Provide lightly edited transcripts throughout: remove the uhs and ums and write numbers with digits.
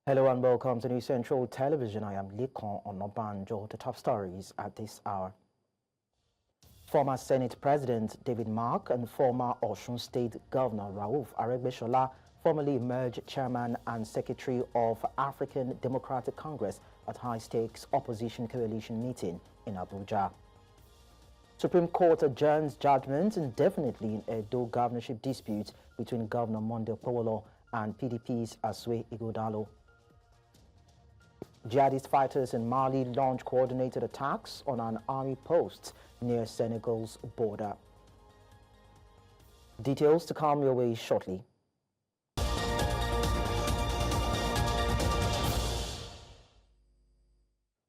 Hello and welcome to New Central Television. I am Lekon Onobanjo. The top stories at this hour. Former Senate President David Mark and former Osun State Governor Rauf Aregbesola formally emerged Chairman and Secretary of African Democratic Congress at high-stakes opposition coalition meeting in Abuja. Supreme Court adjourns judgment indefinitely in Edo governorship dispute between Governor Monday Okpowolo and PDP's Asue Ighodalo. Jihadist fighters in Mali launched coordinated attacks on an army post near Senegal's border. Details to come your way shortly.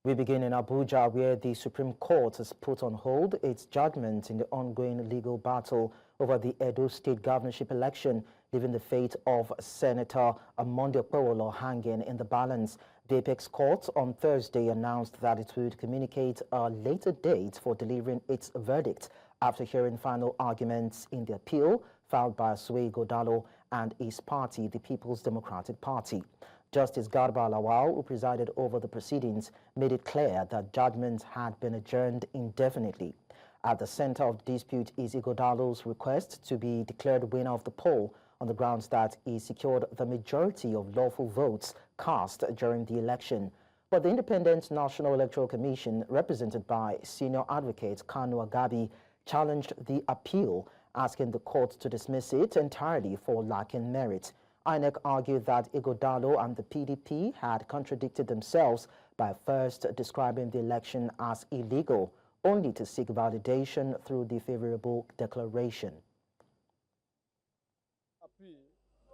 We begin in Abuja, where the Supreme Court has put on hold its judgment in the ongoing legal battle over the Edo State governorship election, leaving the fate of Senator Monday Okpowolo hanging in the balance. The Apex Court on Thursday announced that it would communicate a later date for delivering its verdict after hearing final arguments in the appeal filed by Asue Ighodalo and his party, the People's Democratic Party. Justice Garba Lawal, who presided over the proceedings, made it clear that judgment had been adjourned indefinitely. At the center of the dispute is Ighodalo's request to be declared winner of the poll on the grounds that he secured the majority of lawful votes cast during the election. But the Independent National Electoral Commission, represented by senior advocate Kanu Agabi, challenged the appeal, asking the court to dismiss it entirely for lacking merit. INEC argued that Ighodalo and the PDP had contradicted themselves by first describing the election as illegal, only to seek validation through the favorable declaration.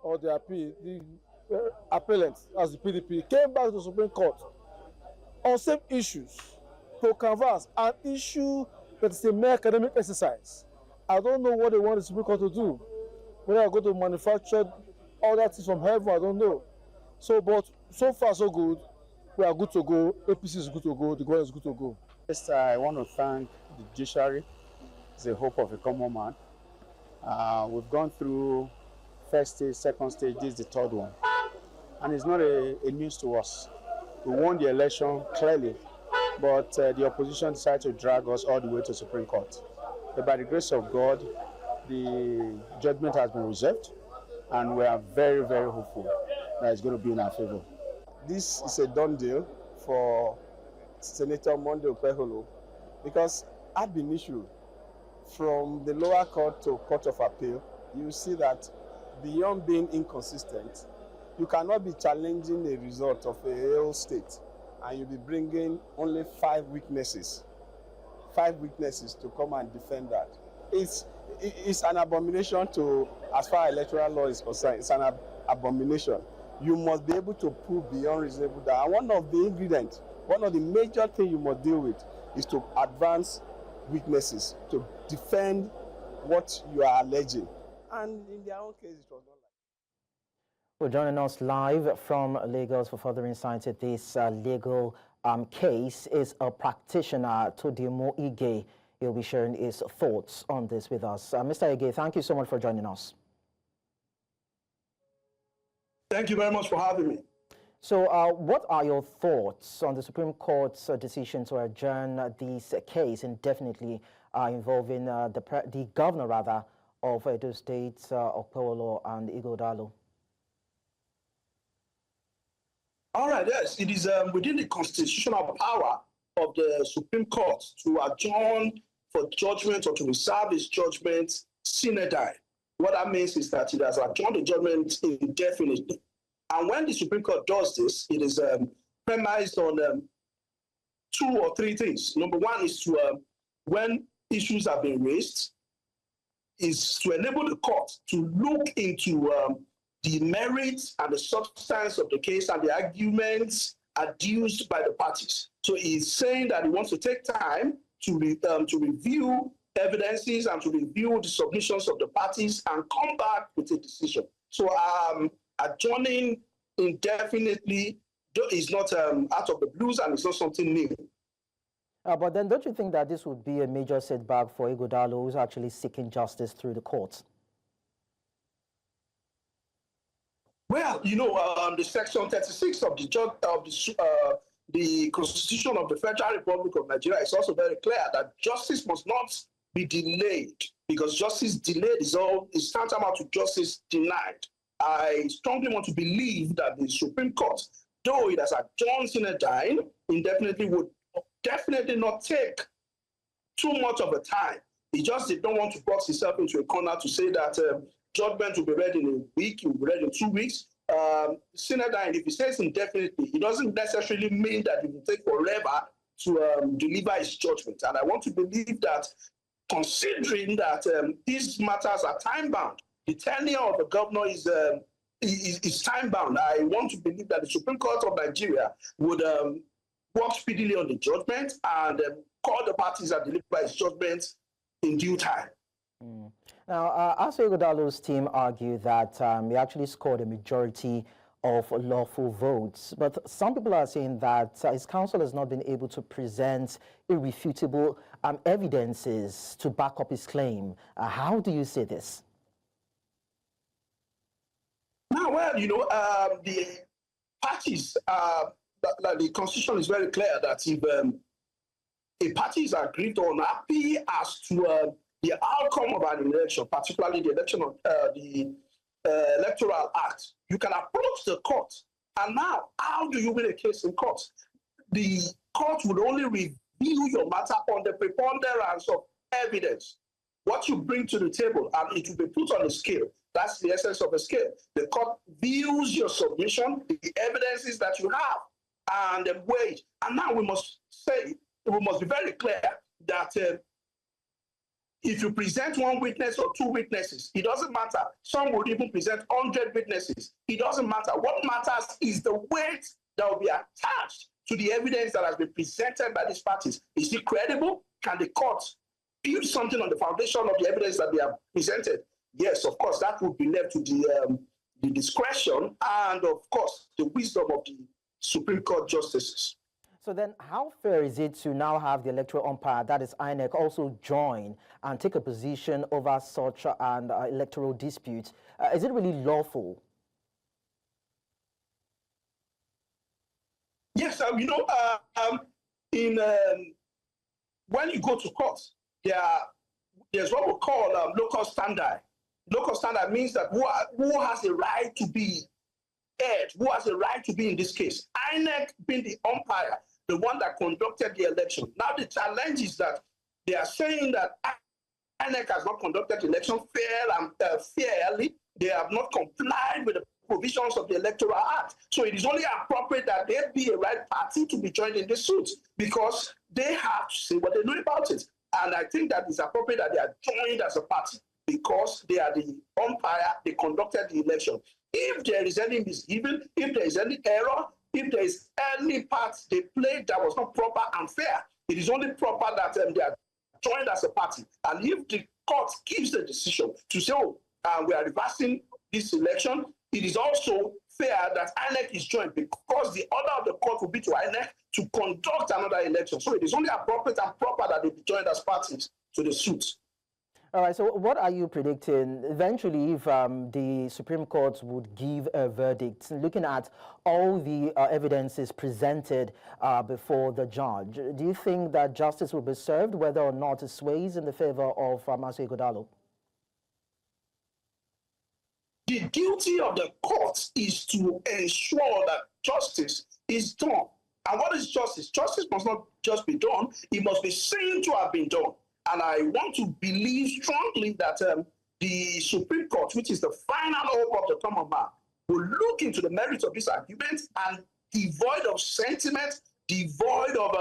The appellant, as the PDP, came back to the Supreme Court on same issues to canvass an issue that is a mere academic exercise. I don't know what they want the Supreme Court to do. Whether they're going to manufacture all that is from heaven, I don't know. But so far so good. We are good to go. APC is good to go. The government is good to go. Yes, I want to thank the judiciary. It's the hope of a common man. We've gone through first stage, second stage, this is the third one. And it's not a news to us. We won the election clearly, but the opposition decided to drag us all the way to Supreme Court. But by the grace of God, the judgment has been reserved, and we are very, very hopeful that it's going to be in our favor. This is a done deal for Senator Monday Okpowolo because I've been issued from the lower court to Court of Appeal. You see that beyond being inconsistent, you cannot be challenging the result of a whole state and you'll be bringing only 5 witnesses to come and defend that. It's an abomination to, as far as electoral law is concerned, it's an abomination. You must be able to prove beyond reasonable doubt. And one of the major things you must deal with is to advance witnesses, to defend what you are alleging. And in their own case, it was not like. Well, joining us live from Lagos for further insight into this legal case is a practitioner, Todimo Ige. He'll be sharing his thoughts on this with us. Mr. Ige, thank you so much for joining us. Thank you very much for having me. So what are your thoughts on the Supreme Court's decision to adjourn this case indefinitely involving the governor, of Edo State, Okpowolo and Ighodalo? All right, yes, it is within the constitutional power of the Supreme Court to adjourn for judgment or to reserve its judgment sine die. What that means is that it has adjourned the judgment indefinitely. And when the Supreme Court does this, it is premised on 2 or 3 things. Number one is to, when issues have been raised, is to enable the court to look into the merits and the substance of the case and the arguments adduced by the parties. So he's saying that he wants to take time to review evidences and to review the submissions of the parties and come back with a decision. So adjourning indefinitely is not out of the blues and it's not something new. But then don't you think that this would be a major setback for Ighodalo, who's actually seeking justice through the courts? Well, the Section 36 of the Constitution of the Federal Republic of Nigeria is also very clear that justice must not be delayed, because justice delayed is tantamount to justice denied. I strongly want to believe that the Supreme Court, though it has adjourned sine die, indefinitely, would definitely not take too much of a time. He just did not want to box himself into a corner to say that judgment will be read in a week, it will be read in 2 weeks. Sine die, if he says indefinitely, it doesn't necessarily mean that it will take forever to deliver his judgment. And I want to believe that, considering that these matters are time-bound, the tenure of the governor is time-bound. I want to believe that the Supreme Court of Nigeria would work speedily on the judgment and call the parties that deliver his judgment in due time. Now, Ighodalo's team argued that he actually scored a majority of lawful votes, but some people are saying that his counsel has not been able to present irrefutable evidences to back up his claim. How do you see this? Now, well, the parties, the Constitution is very clear that if a party is aggrieved or unhappy as to the outcome of an election, particularly the election of the Electoral Act, you can approach the court. And now, how do you win a case in court? The court would only review your matter on the preponderance of evidence, what you bring to the table, and it will be put on a scale. That's the essence of a scale. The court views your submission, the evidences that you have, and then weight. And now we must be very clear that if you present one witness or two witnesses, it doesn't matter. Some would even present 100 witnesses. It doesn't matter. What matters is the weight that will be attached to the evidence that has been presented by these parties. Is it credible? Can the court build something on the foundation of the evidence that they have presented? Yes, of course, that would be left to the discretion and, of course, the wisdom of the Supreme Court justices. So then how fair is it to now have the electoral umpire, that is INEC, also join and take a position over such an electoral dispute? Is it really lawful? Yes, when you go to court, there's what we call local standard. Local standard means that who has a right to be heard, who has a right to be in this case. INEC being the umpire, the one that conducted the election. Now the challenge is that they are saying that INEC has not conducted the election fairly. They have not complied with the provisions of the Electoral Act. So it is only appropriate that they be a right party to be joined in this suit, because they have to say what they know about it. And I think that it's appropriate that they are joined as a party, because they are the umpire, they conducted the election. If there is any misgiving, if there is any error, if there is any part they played that was not proper and fair, it is only proper that they are joined as a party. And if the court gives the decision to say, we are reversing this election, it is also fair that INEC is joined, because the order of the court will be to INEC to conduct another election. So it is only appropriate and proper that they be joined as parties to the suit. All right, so what are you predicting eventually if the Supreme Court would give a verdict, looking at all the evidences presented before the judge? Do you think that justice will be served, whether or not it sways in the favor of Ighodalo? The duty of the court is to ensure that justice is done. And what is justice? Justice must not just be done, it must be seen to have been done. And I want to believe strongly that the Supreme Court, which is the final hope of the common man, will look into the merits of this argument and, devoid of sentiment, devoid of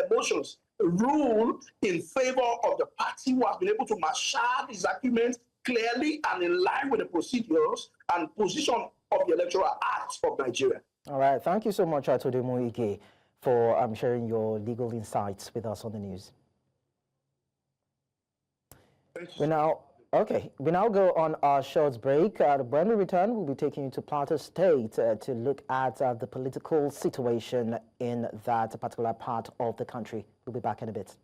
emotions, rule in favor of the party who has been able to marshal his argument clearly and in line with the procedures and position of the Electoral Act of Nigeria. All right. Thank you so much, Atodemo Ige, for sharing your legal insights with us on the news. We now go on our short break. When we return, we'll be taking you to Plateau State to look at the political situation in that particular part of the country. We'll be back in a bit.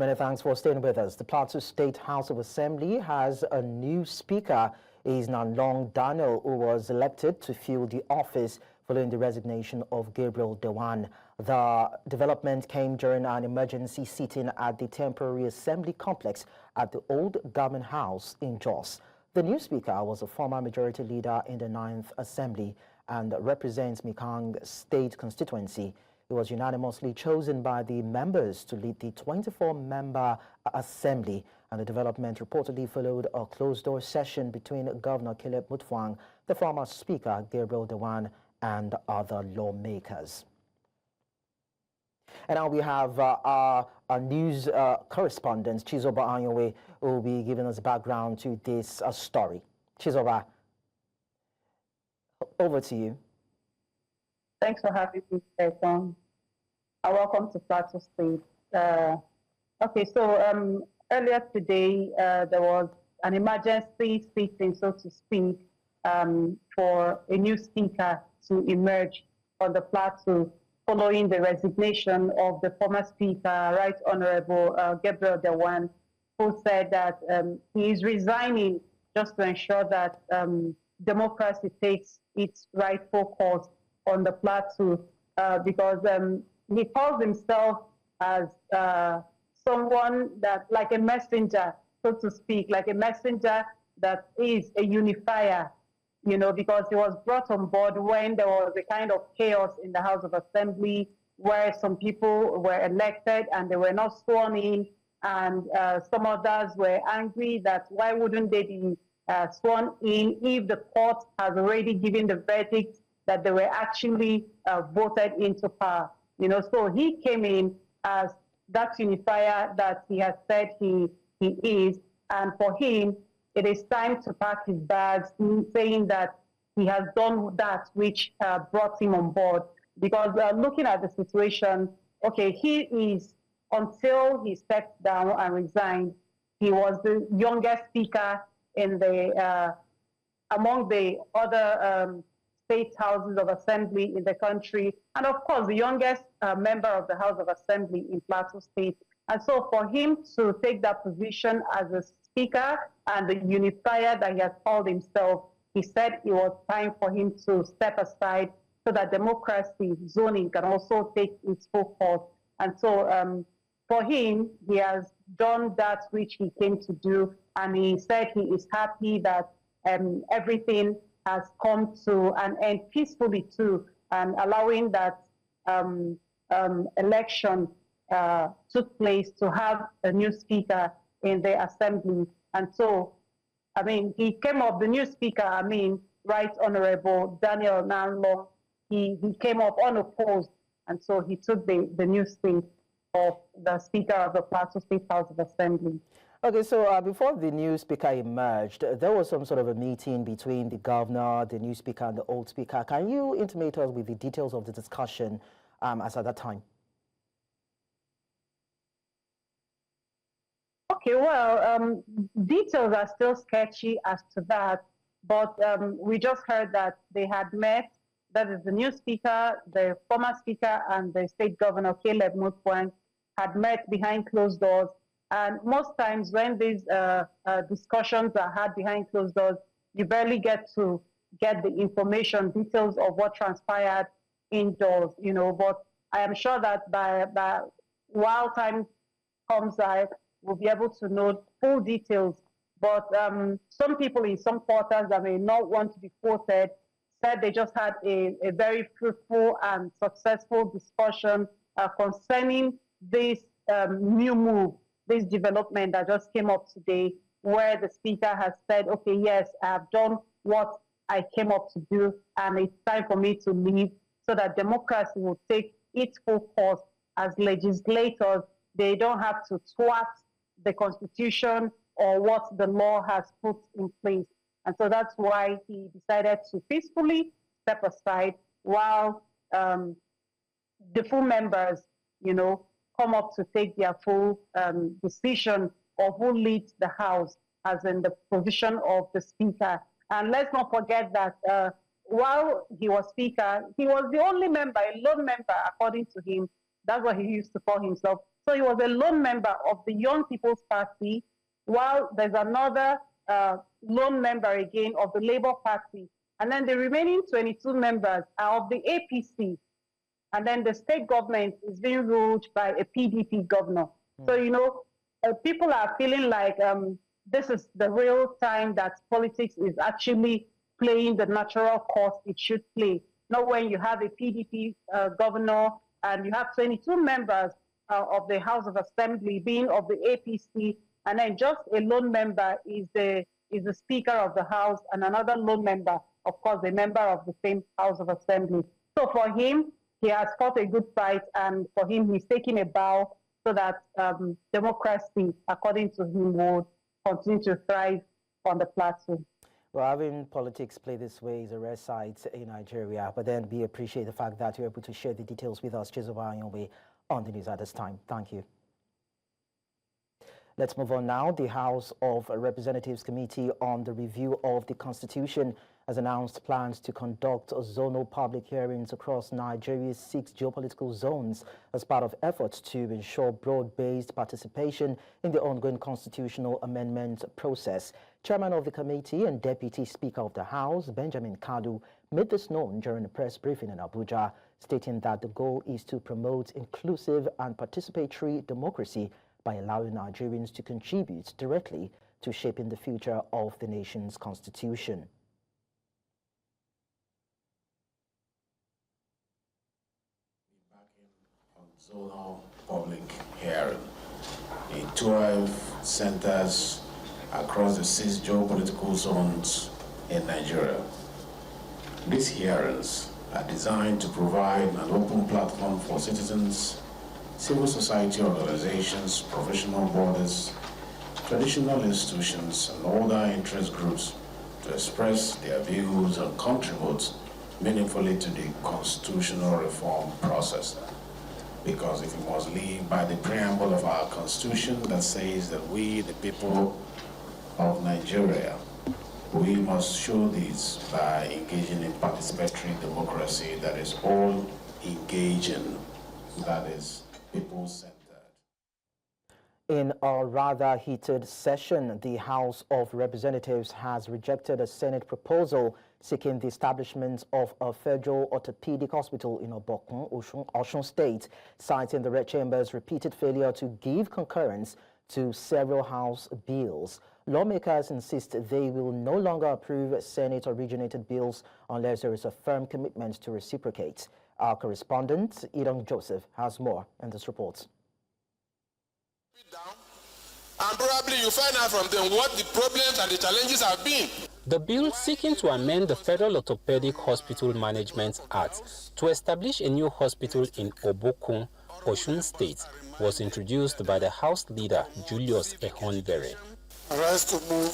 Many thanks for staying with us. The Plateau State House of Assembly has a new speaker. It is Nanlong Daniel, who was elected to fill the office following the resignation of Gabriel Dewan. The development came during an emergency sitting at the temporary assembly complex at the old government house in Jos. The new speaker was a former majority leader in the 9th Assembly and represents Mekong State constituency. He was unanimously chosen by the members to lead the 24-member assembly, and the development reportedly followed a closed-door session between Governor Caleb Mutfwang, the former Speaker Gabriel Dewan, and other lawmakers. And now we have our news correspondent, Chizoba Anyowe, who will be giving us background to this story. Chizoba, over to you. Thanks for having me, Stefan. Welcome to Plateau State. Okay, so earlier today, there was an emergency sitting, so to speak, for a new speaker to emerge on the Plateau following the resignation of the former speaker, Right Honorable Gabriel Dewan, who said that he is resigning just to ensure that democracy takes its rightful course on the Plateau, because he calls himself as someone that, like a messenger, so to speak, like a messenger that is a unifier, you know, because he was brought on board when there was a kind of chaos in the House of Assembly where some people were elected and they were not sworn in, and some others were angry that why wouldn't they be sworn in if the court has already given the verdict that they were actually voted into power. You know, so he came in as that unifier that he has said he is, and for him, it is time to pack his bags, saying that he has done that which brought him on board. Because looking at the situation, okay, he is, until he stepped down and resigned, he was the youngest speaker in the among the other state houses of assembly in the country, and of course the youngest member of the House of Assembly in Plateau State. And so for him to take that position as a speaker and the unifier that he has called himself, he said it was time for him to step aside so that democracy zoning can also take its full course. And so for him, he has done that which he came to do, and he said he is happy that everything has come to an end peacefully too, and allowing that election took place to have a new speaker in the assembly. And so, I mean, he came up, the new speaker, I mean, Right Honorable Daniel Nanlong, he came up unopposed, and so he took the new seat of the Speaker of the Plateau State House of Assembly. Okay, so before the new speaker emerged, there was some sort of a meeting between the governor, the new speaker, and the old speaker. Can you intimate us with the details of the discussion as at that time? Okay, well, details are still sketchy as to that, but we just heard that they had met, that is the new speaker, the former speaker, and the state governor, Caleb Mutfwang, had met behind closed doors. And most times when these discussions are had behind closed doors, you barely get to get the information, details of what transpired indoors, you know, but I am sure that by while time comes by, we'll be able to know full details. But some people in some quarters that may not want to be quoted said they just had a very fruitful and successful discussion concerning this new move, this development that just came up today, where the speaker has said, okay, yes, I have done what I came up to do, and it's time for me to leave so that democracy will take its full course. As legislators, they don't have to thwart the Constitution or what the law has put in place. And so that's why he decided to peacefully step aside while the full members, you know, come up to take their full decision of who leads the House, as in the position of the Speaker. And let's not forget that while he was Speaker, he was the only member, a lone member, according to him. That's what he used to call himself, So he was a lone member of the Young People's Party, while there's another lone member again of the Labour Party. And then the remaining 22 members are of the APC. And then the state government is being ruled by a PDP governor. So, you know, people are feeling like this is the real time that politics is actually playing the natural course it should play. Not when you have a PDP governor and you have 22 members of the House of Assembly being of the APC, and then just a lone member is the Speaker of the House, and another lone member, of course, a member of the same House of Assembly. So for him, he has fought a good fight, and for him, he's taking a bow so that democracy, according to him, would continue to thrive on the plateau. Well, having politics play this way is a rare sight in Nigeria, but then we appreciate the fact that you're able to share the details with us, Chizoba Ayonwe, on the news at this time. Thank you. Let's move on now. The House of Representatives Committee on the Review of the Constitution has announced plans to conduct zonal public hearings across Nigeria's 6 geopolitical zones as part of efforts to ensure broad-based participation in the ongoing constitutional amendment process. Chairman of the committee and Deputy Speaker of the House, Benjamin Kadu, made this known during a press briefing in Abuja, stating that the goal is to promote inclusive and participatory democracy by allowing Nigerians to contribute directly to shaping the future of the nation's constitution. Zonal public hearing in 12 centers across the 6 geopolitical zones in Nigeria. These hearings are designed to provide an open platform for citizens, civil society organizations, professional bodies, traditional institutions, and other interest groups to express their views and contribute meaningfully to the constitutional reform process. Because if we must live by the preamble of our constitution that says that we, the people of Nigeria, we must show this by engaging in participatory democracy that is all engaging, that is people-centered. In a rather heated session, the House of Representatives has rejected a Senate proposal seeking the establishment of a federal orthopedic hospital in Obokun, Osun State, citing the Red Chamber's repeated failure to give concurrence to several House bills. Lawmakers insist they will no longer approve Senate-originated bills unless there is a firm commitment to reciprocate. Our correspondent, Idong Joseph, has more in this report. And probably you find out from them what the problems and the challenges have been. The bill seeking to amend the Federal Orthopedic Hospital Management Act to establish a new hospital in Obokun, Osun State, was introduced by the House Leader Julius Ehonbere. I rise to move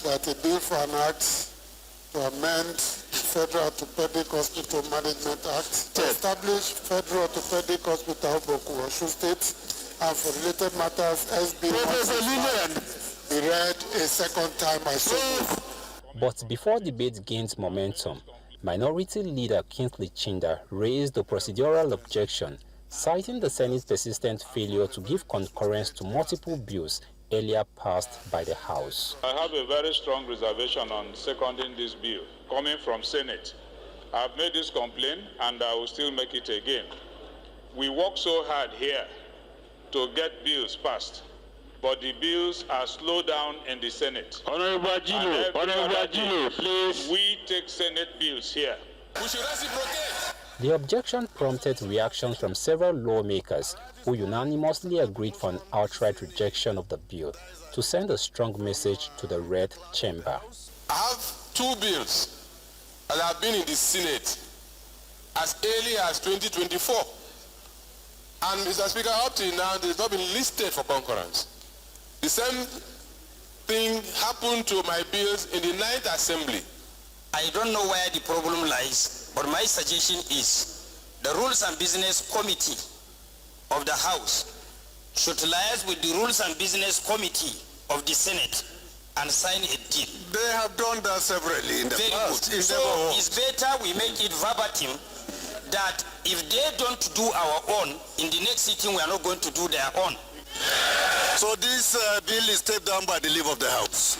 that a bill for an act to amend the Federal Orthopedic Hospital Management Act to establish Federal Orthopedic Hospital Obokun, Osun State, and for related matters, SB be read a second time by so move. But before debate gains momentum, Minority Leader Kingsley Chinda raised a procedural objection, citing the Senate's persistent failure to give concurrence to multiple bills earlier passed by the House. I have a very strong reservation on seconding this bill coming from Senate. I've made this complaint and I will still make it again. We work so hard here to get bills passed, but the bills are slowed down in the Senate. Honorable Gino, please. We take Senate bills here. We should reciprocate. The objection prompted reactions from several lawmakers who unanimously agreed for an outright rejection of the bill to send a strong message to the Red Chamber. I have 2 bills that have been in the Senate as early as 2024. And Mr. Speaker, up till now, they've not been listed for concurrence. The same thing happened to my bills in the 9th Assembly. I don't know where the problem lies, but my suggestion is the Rules and Business Committee of the House should liaise with the Rules and Business Committee of the Senate and sign a deal. They have done that severally in the past. So it's better we make it verbatim that if they don't do our own, in the next sitting we are not going to do their own. So this bill is stepped down by the leave of the House.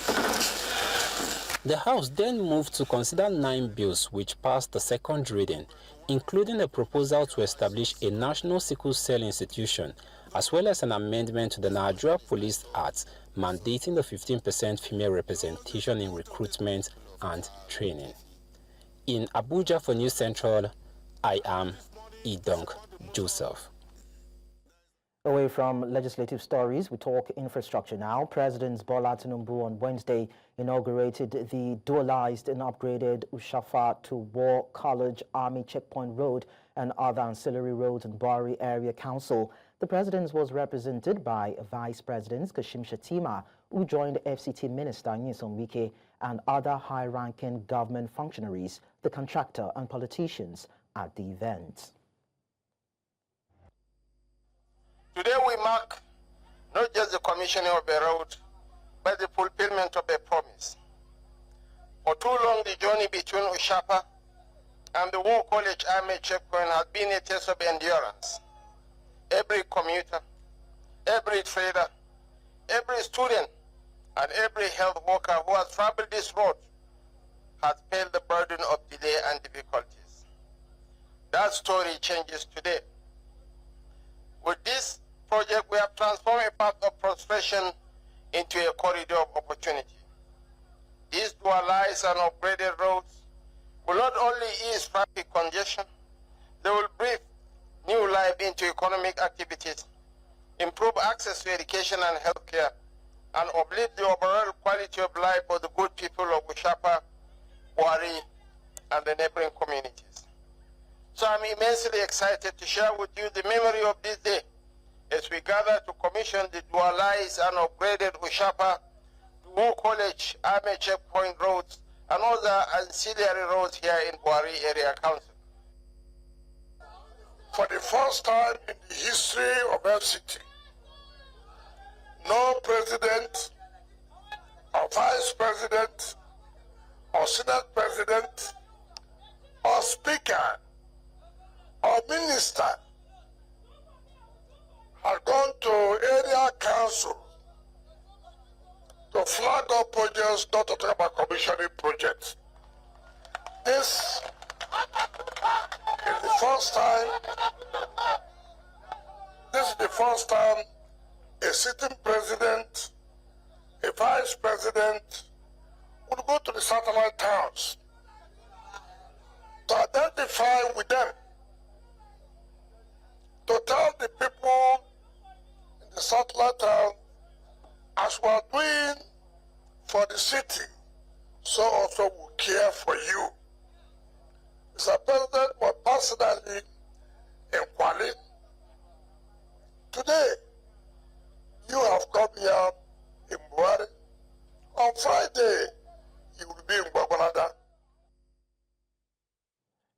The House then moved to consider 9 bills which passed the second reading, including a proposal to establish a national sickle cell institution, as well as an amendment to the Nigeria Police Act mandating the 15% female representation in recruitment and training. In Abuja for News Central, I am Idong Joseph. Away from legislative stories, we talk infrastructure now. President Bola Tinubu on Wednesday inaugurated the dualized and upgraded Ushafa to War College Army Checkpoint Road and other ancillary roads in Buhari Area Council. The president was represented by Vice President Kashim Shettima, who joined FCT Minister Nyesom Wike and other high-ranking government functionaries, the contractor and politicians at the event. Today we mark not just the commissioning of a road, but the fulfillment of a promise. For too long, the journey between Ushapa and the War College Army Checkpoint has been a test of endurance. Every commuter, every trader, every student, and every health worker who has traveled this road has felt the burden of delay and difficulties. That story changes today. With this project, we have transformed a path of frustration into a corridor of opportunity. These dualized and upgraded roads will not only ease traffic congestion, they will breathe new life into economic activities, improve access to education and healthcare, and uplift the overall quality of life for the good people of Ushapa, Buhari, and the neighboring communities. So I'm immensely excited to share with you the memory of this day as we gather to commission the dualized and upgraded Ushapa, War College, Army Checkpoint roads, and other ancillary roads here in Buhari Area Council. For the first time in the history of FCT, no president or vice president or senate president or speaker or minister had gone to area council to flag up projects, not to talk about commissioning projects. This is the first time a sitting president, a vice president would go to the satellite towns to identify with them, to tell the people in the satellite town, as we are doing for the city, so also we care for you. Mr. President was personally in Kwale. Today, you have come here in Buhari. On Friday, you will be in Gwagwalada.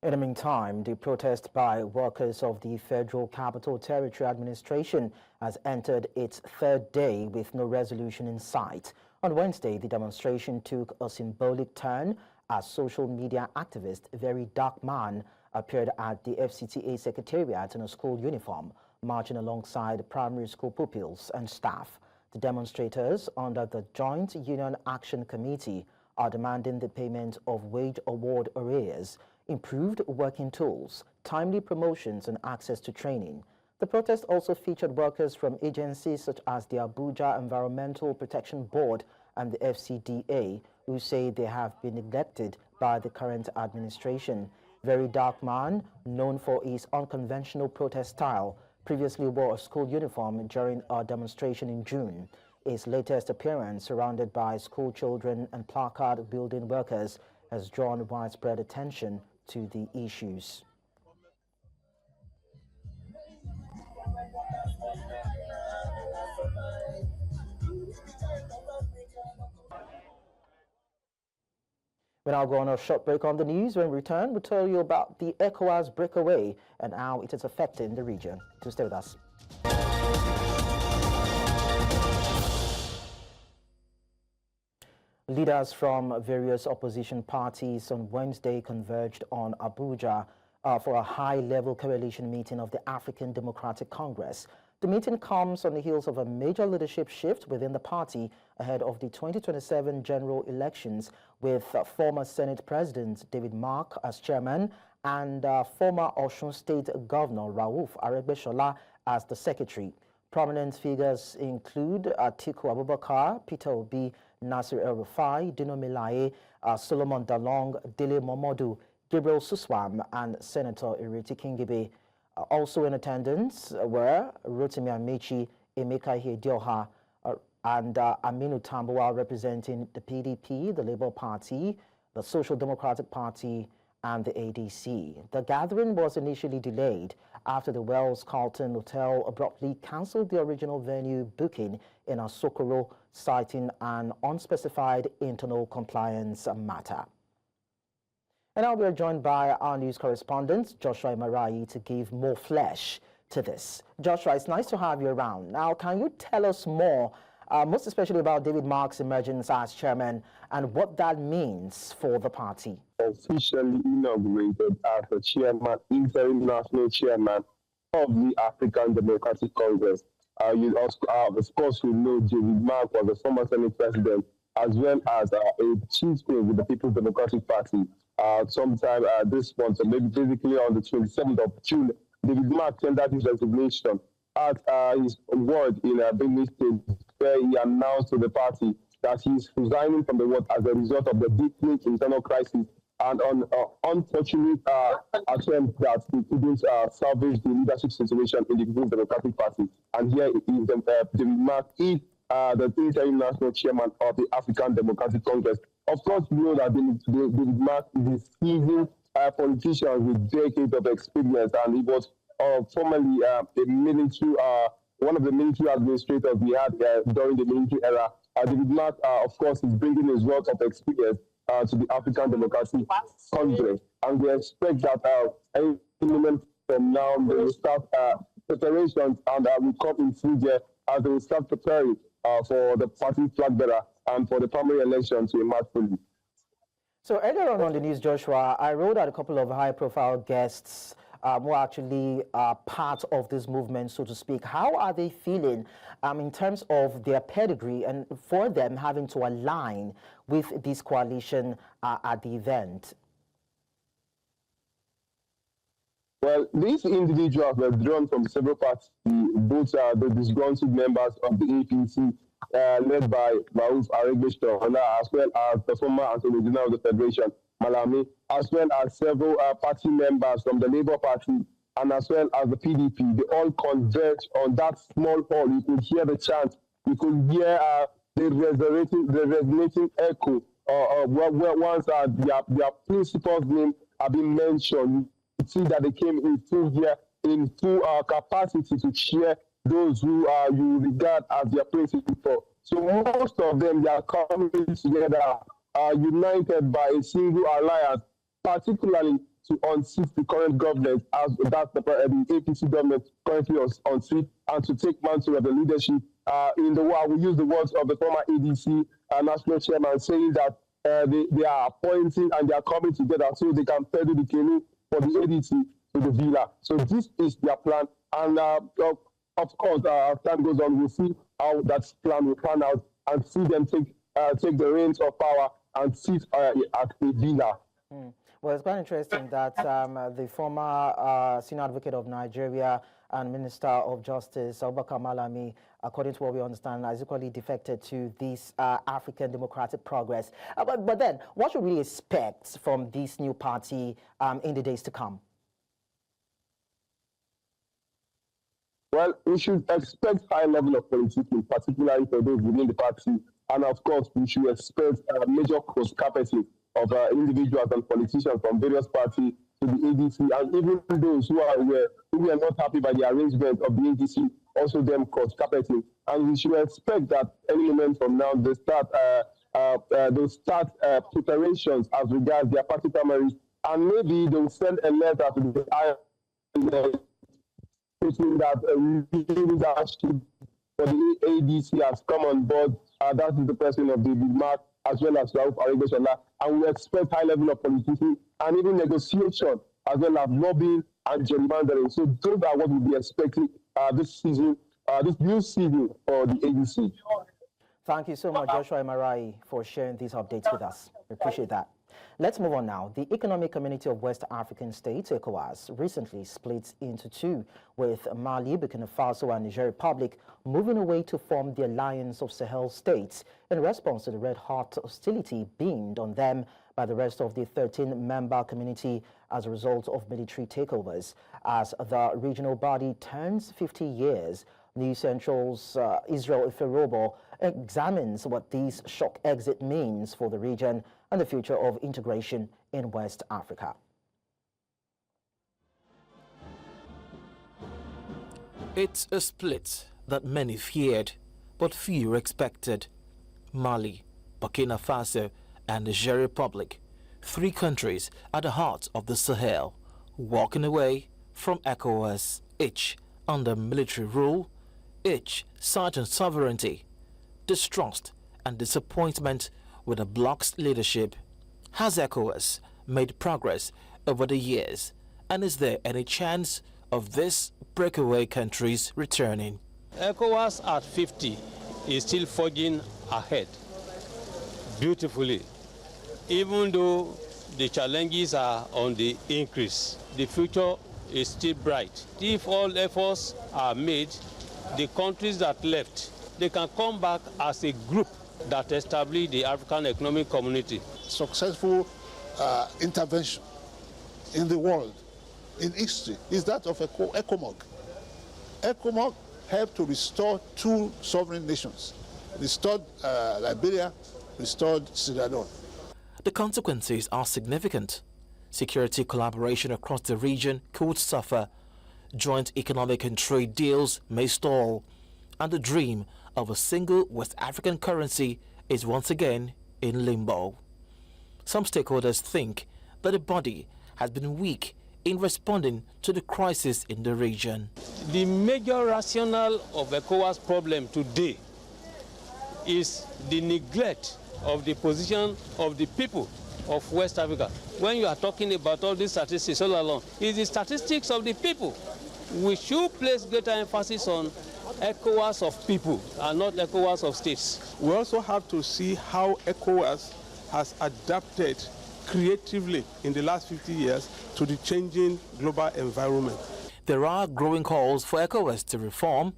In the meantime, the protest by workers of the Federal Capital Territory Administration has entered its third day with no resolution in sight. On Wednesday, the demonstration took a symbolic turn as social media activist Very Dark Man appeared at the FCTA Secretariat in a school uniform, marching alongside primary school pupils and staff. The demonstrators under the Joint Union Action Committee are demanding the payment of wage award arrears, improved working tools, timely promotions and access to training. The protest also featured workers from agencies such as the Abuja Environmental Protection Board and the FCDA, who say they have been neglected by the current administration. Very Dark Man, known for his unconventional protest style, previously wore a school uniform during a demonstration in June. His latest appearance, surrounded by school children and placard building workers, has drawn widespread attention to the issues. We'll now go on a short break on the news. When we return, we'll tell you about the ECOWAS breakaway and how it is affecting the region. So stay with us. Leaders from various opposition parties on Wednesday converged on Abuja for a high-level coalition meeting of the African Democratic Congress. The meeting comes on the heels of a major leadership shift within the party ahead of the 2027 general elections, with former Senate President David Mark as chairman and former Osun State Governor Rauf Aregbesola as the secretary. Prominent figures include Atiku Abubakar, Peter Obi, Nasir El-Rufai, Dino Melaye, Solomon Dalong, Dele Momodu, Gabriel Suswam, and Senator Ireti Kingibe. Also in attendance were Rotimi Amechi, Emeka Ihedioha, and Aminu Tambuwal, representing the PDP, the Labour Party, the Social Democratic Party, and the ADC. The gathering was initially delayed after the Wells Carlton Hotel abruptly cancelled the original venue booking in Asokoro, citing an unspecified internal compliance matter. And now we are joined by our news correspondent, Joshua Marai, to give more flesh to this. Joshua, it's nice to have you around. Now, can you tell us more, most especially about David Mark's emergence as chairman and what that means for the party? Officially inaugurated as the chairman, interim national chairman of the African Democratic Congress. You also, of course, you know David Mark was a former Senate president, as well as a chief whip with the People's Democratic Party. Sometime this month, so maybe basically on the 27th of June, David Mark tendered his resignation at his ward in Benue State, where he announced to the party that he is resigning from the ward as a result of the deepening internal crisis and on unfortunate attempt that he couldn't salvage the leadership situation in the People's Democratic Party. And here is David Mark is the interim national chairman of the African Democratic Congress. Of course, we know that David Mark is a seasoned politician with decades of experience, and he was formerly a military, one of the military administrators we had during the military era. David Mark, of course, is bringing his wealth of experience to the African Democratic Congress, and we expect that any moment from now they will start preparations and will come in full gear as they will start preparing for the party flag bearer and for the primary election to emerge fully. So earlier on the news, Joshua, I wrote out a couple of high-profile guests who are actually part of this movement, so to speak. How are they feeling in terms of their pedigree and for them having to align with this coalition at the event? Well, these individuals were drawn from several parties, both the disgruntled members of the APC, led by Rauf Aregbesola, as well as the former Attorney General of the Federation, Malami, as well as several party members from the Labour Party, and as well as the PDP. They all converged on that small hall. You could hear the chant. You could hear the resonating echo where once their principal's name have been mentioned. You see that they came in full gear, in full capacity to cheer those who you regard as their principal. So most of them, they are coming together, united by a single alliance, particularly to unseat the current government, as that's the APC government currently on seat, and to take mantle of the leadership. I will use the words of the former ADC national chairman, saying that they are appointing and they are coming together so they can pedal the canoe for the ADC to the villa. So this is their plan, and of course, as time goes on, we'll see how that plan will pan out and see them take the reins of power and sit at the villa. Well, it's quite interesting that the former senior advocate of Nigeria and Minister of Justice, Abubakar Malami, according to what we understand, has equally defected to this African Democratic Progress. But then, what should we expect from this new party in the days to come? Well, we should expect high level of politics, particularly for those within the party. And of course, we should expect a major cross-carpeting of individuals and politicians from various parties to the ADC, and even those who are not happy by the arrangement of the ADC, also them cross-carpeting. And we should expect that any moment from now, they start preparations as regards their party primaries, and maybe they will send a letter to the INEC stating that leadership for the ADC has come on board. That is the person of David Mark, as well as Rauf Aregbesola, and we expect high level of politics and even negotiation as well as lobbying and gerrymandering. So those are what we'll be expecting this season, this new season for the ADC. Thank you so much, Joshua Marai, for sharing these updates with us. We appreciate that. Let's move on now. The Economic Community of West African States, ECOWAS, recently split into two, with Mali, Burkina Faso, and Niger Republic moving away to form the Alliance of Sahel States in response to the red-hot hostility beamed on them by the rest of the 13-member community as a result of military takeovers. As the regional body turns 50 years, News Central's Israel Iferobo examines what this shock exit means for the region and the future of integration in West Africa. It's a split that many feared, but few expected. Mali, Burkina Faso, and the Niger Republic, three countries at the heart of the Sahel, walking away from ECOWAS, each under military rule, each citing sovereignty, distrust and disappointment with the bloc's leadership. Has ECOWAS made progress over the years, and is there any chance of these breakaway countries returning? ECOWAS at 50 is still forging ahead beautifully, even though the challenges are on the increase. The future is still bright. If all efforts are made, the countries that left, they can come back as a group that establish the African Economic Community. Successful intervention in the world, in history, is that of ECOMOG. ECOMOG helped to restore two sovereign nations, restored Liberia, restored Sierra Leone. The consequences are significant. Security collaboration across the region could suffer. Joint economic and trade deals may stall, and the dream of a single West African currency is once again in limbo. Some stakeholders think that the body has been weak in responding to the crisis in the region. The major rationale of ECOWAS problem today is the neglect of the position of the people of West Africa. When you are talking about all these statistics all along, it's the statistics of the people. We should place greater emphasis on ECOWAS of people and not ECOWAS of states. We also have to see how ECOWAS has adapted creatively in the last 50 years to the changing global environment. There are growing calls for ECOWAS to reform,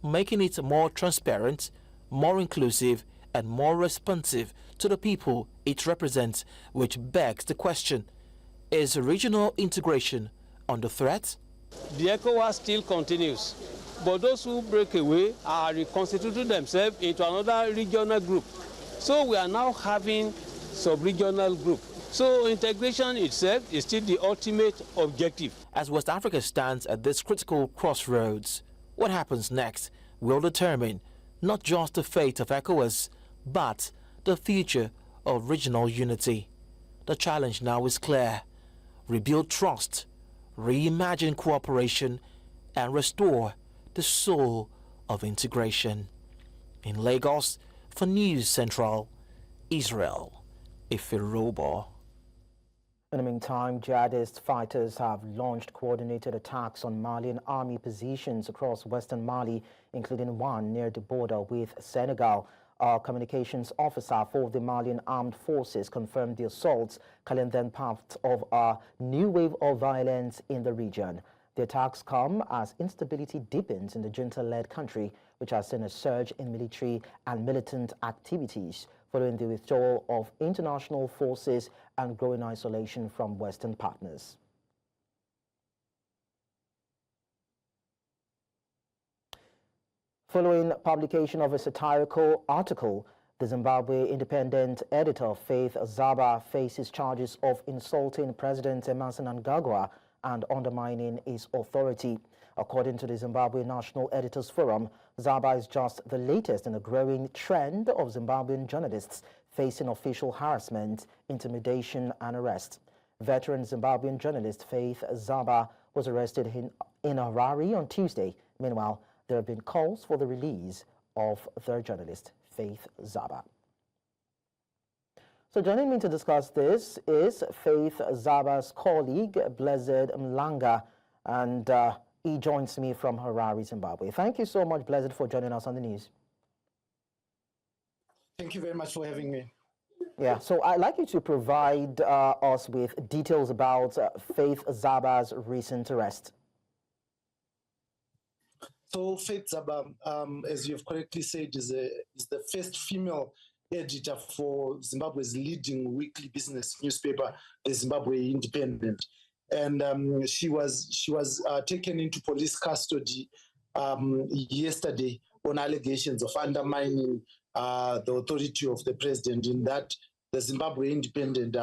making it more transparent, more inclusive, and more responsive to the people it represents, which begs the question, is regional integration under threat? The ECOWAS still continues, but those who break away are reconstituting themselves into another regional group. So we are now having sub-regional group. So integration itself is still the ultimate objective. As West Africa stands at this critical crossroads, what happens next will determine not just the fate of ECOWAS, but the future of regional unity. The challenge now is clear: rebuild trust, reimagine cooperation, and restore the soul of integration. In Lagos, for News Central, Israel Iferobo. In the meantime, jihadist fighters have launched coordinated attacks on Malian army positions across western Mali, including one near the border with Senegal. Our communications officer for the Malian Armed Forces confirmed the assaults, calling them part of a new wave of violence in the region. The attacks come as instability deepens in the junta-led country, which has seen a surge in military and militant activities following the withdrawal of international forces and growing isolation from Western partners. Following publication of a satirical article, the Zimbabwe independent editor Faith Zaba faces charges of insulting President Emmerson Mnangagwa and undermining his authority. According to the Zimbabwe National Editors Forum, Zaba is just the latest in a growing trend of Zimbabwean journalists facing official harassment, intimidation, and arrest. Veteran Zimbabwean journalist Faith Zaba was arrested in Harare on Tuesday. Meanwhile, there have been calls for the release of their journalist, Faith Zaba. So joining me to discuss this is Faith Zaba's colleague, Blessed Mlanga, and he joins me from Harare, Zimbabwe. Thank you so much, Blessed, for joining us on the news. Thank you very much for having me. Yeah, so I'd like you to provide us with details about Faith Zaba's recent arrest. So Faith Zaba, as you've correctly said, is the first female editor for Zimbabwe's leading weekly business newspaper, the Zimbabwe Independent, and she was taken into police custody yesterday on allegations of undermining the authority of the president. In that, the Zimbabwe Independent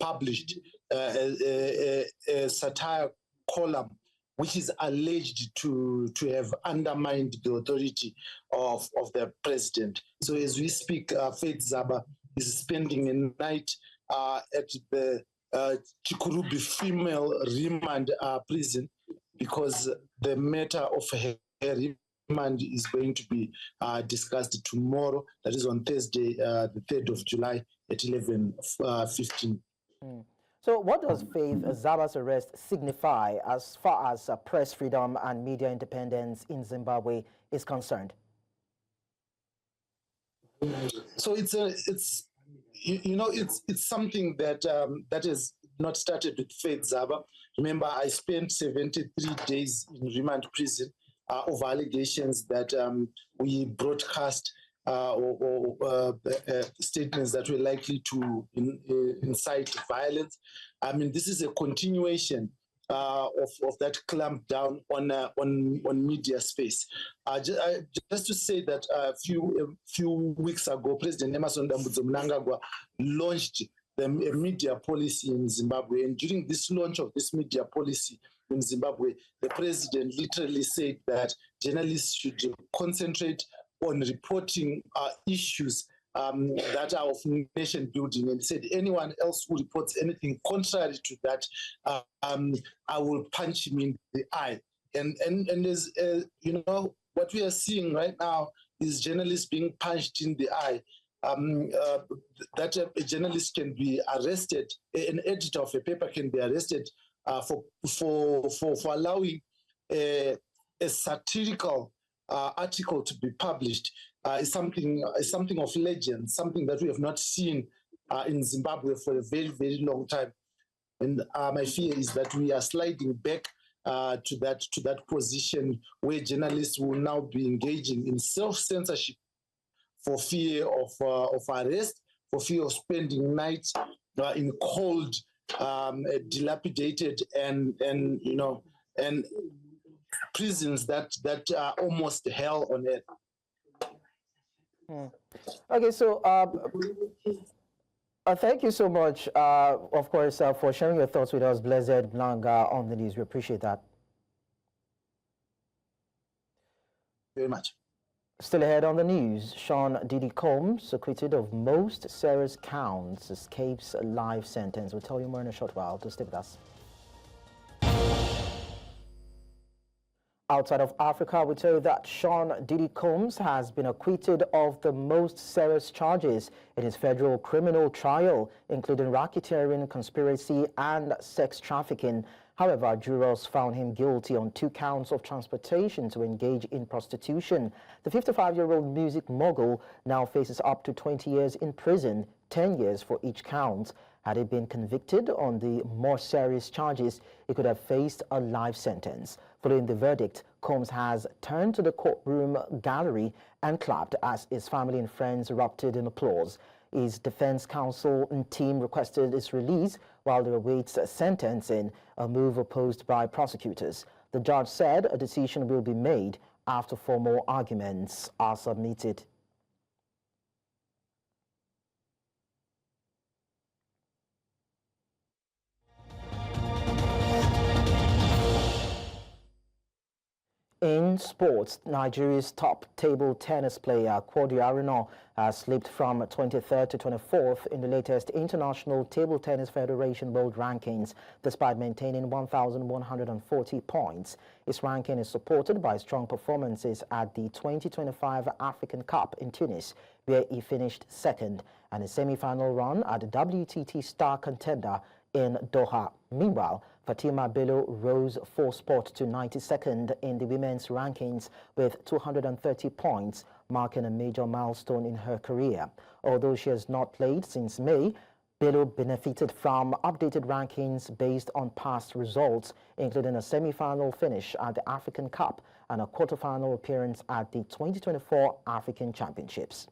published a satire column which is alleged to have undermined the authority of the president. So as we speak, Faith Zaba is spending a night at the Chikurubi female remand prison because the matter of her remand is going to be discussed tomorrow. That is on Thursday, the 3rd of July at 11:15. So what does Faith Zaba's arrest signify as far as press freedom and media independence in Zimbabwe is concerned? So it's something that that has not started with Faith Zaba. Remember, I spent 73 days in remand prison over allegations that we broadcast statements that were likely to incite violence. I mean, this is a continuation of that clampdown on media space. Just to say that a few weeks ago, President Emerson Mnangagwa launched a media policy in Zimbabwe, and during this launch of this media policy in Zimbabwe, the president literally said that journalists should concentrate on reporting issues that are of nation building, and said anyone else who reports anything contrary to that, I will punch him in the eye. And as what we are seeing right now is journalists being punched in the eye. That a journalist can be arrested, an editor of a paper can be arrested for allowing a satirical article to be published is something of legend, something that we have not seen in Zimbabwe for a very, very long time. And my fear is that we are sliding back to that position where journalists will now be engaging in self-censorship for fear of arrest, for fear of spending nights in cold, dilapidated, and prisons that are almost hell on earth. Okay, so thank you so much, of course, for sharing your thoughts with us, Blessed Mlanga, on the news. We appreciate that. Very much. Still ahead on the news, Sean Diddy Combs, acquitted of most serious counts, escapes a life sentence. We'll tell you more in a short while. To stay with us. Outside of Africa, we tell you that Sean Diddy Combs has been acquitted of the most serious charges in his federal criminal trial, including racketeering, conspiracy, and sex trafficking. However, jurors found him guilty on 2 counts of transportation to engage in prostitution. The 55-year-old music mogul now faces up to 20 years in prison, 10 years for each count. Had he been convicted on the more serious charges, he could have faced a life sentence. Following the verdict, Combs has turned to the courtroom gallery and clapped as his family and friends erupted in applause. His defense counsel and team requested his release while he awaits sentencing, a move opposed by prosecutors. The judge said a decision will be made after formal arguments are submitted. In sports, Nigeria's top table tennis player Kwodi Aruna has slipped from 23rd to 24th in the latest International Table Tennis Federation World Rankings, despite maintaining 1,140 points. His ranking is supported by strong performances at the 2025 African Cup in Tunis, where he finished second, and a semi-final run at the WTT Star Contender in Doha. Meanwhile, Fatima Bello rose 4 spots to 92nd in the women's rankings with 230 points, marking a major milestone in her career. Although she has not played since May, Bello benefited from updated rankings based on past results, including a semi-final finish at the African Cup and a quarter-final appearance at the 2024 African Championships.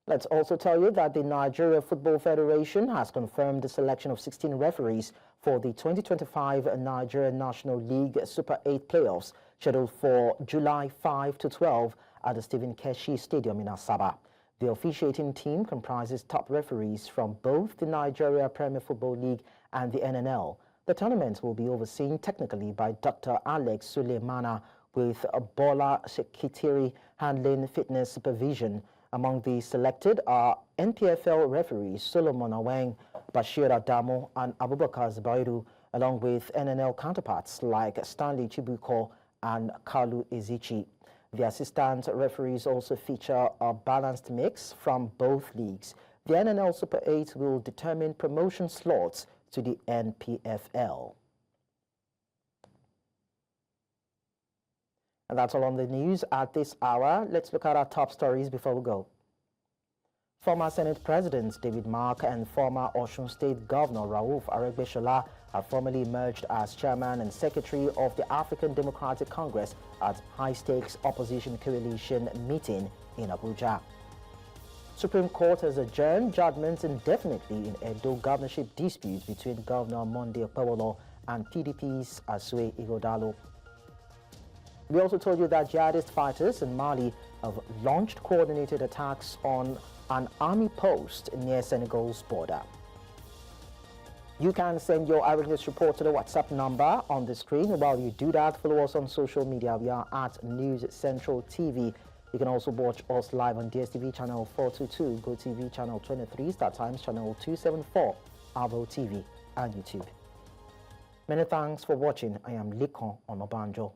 Let's also tell you that the Nigeria Football Federation has confirmed the selection of 16 referees for the 2025 Nigeria National League Super 8 playoffs, scheduled for July 5 to 12 at the Stephen Keshi Stadium in Asaba. The officiating team comprises top referees from both the Nigeria Premier Football League and the NNL. The tournament will be overseen technically by Dr. Alex Suleimana, with Bola Shekitiri handling fitness supervision. Among the selected are NPFL referees Solomon Aweng, Bashir Adamo, and Abubakar Zubairu, along with NNL counterparts like Stanley Chibuko and Kalu Ezichi. The assistant referees also feature a balanced mix from both leagues. The NNL Super 8 will determine promotion slots to the NPFL. And that's all on the news at this hour. Let's look at our top stories before we go. Former Senate President David Mark and former Osun State Governor Rauf Aregbesola have formally emerged as chairman and secretary of the African Democratic Congress at high-stakes opposition coalition meeting in Abuja. Supreme Court has adjourned judgments indefinitely in Edo governorship dispute between Governor Monday Okpebholo and PDP's Asue Ighodalo. We also told you that jihadist fighters in Mali have launched coordinated attacks on an army post near Senegal's border. You can send your eyewitness report to the WhatsApp number on the screen. While you do that, follow us on social media. We are at News Central TV. You can also watch us live on DSTV channel 422, GoTV channel 23, StarTimes channel 274, Avo TV, and YouTube. Many thanks for watching. I am Likon Onobanjo.